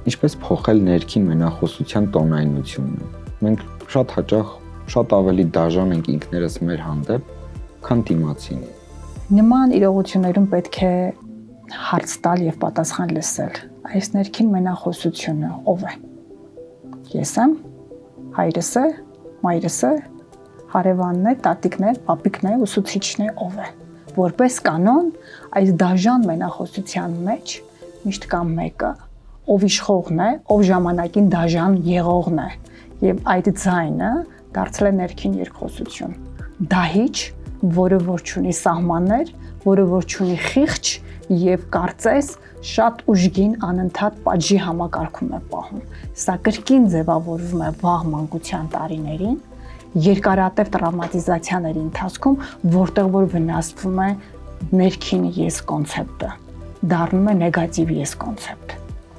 Ինչպես փոխել ներքին մենախոսության տոնայնությունը։ Մենք շատ հաճախ շատ ավելի դաժան ենք ինքներս մեր հանդեպ, քան դիմացին։ Նման իրողություններում պետք է հարց տալ եւ պատասխան լսել։ Այս ներքին մենախոսությունը ով է։ Ես եմ, հայրս է, մայրս է, հարևանն է, տատիկն է, պապիկն է, ուսուցիչն է, ով է։ Որպես կանոն, այս դաժան մենախոսության մեջ միշտ կա մեկը, ով իշխողն է, ով ժամանակին դաժան եղողն է, եւ այդ ձայնը դարձել է ներքին երկխոսություն։ Դահիճ, որը որ չունի սահմաններ, որը որ չունի խիղճ եւ կարծես շատ ուժգին անընդհատ պատժի համակարգում է պահում։ Սա կրկին ձևավորվում է վաղ մանկության տարիներին, երկարատև տրավմատիզացիաների ընթացքում, որտեղ որ վնասվում է ներքին ես կոնցեպտը, դառնում է նեգատիվ ես կոնցեպտ։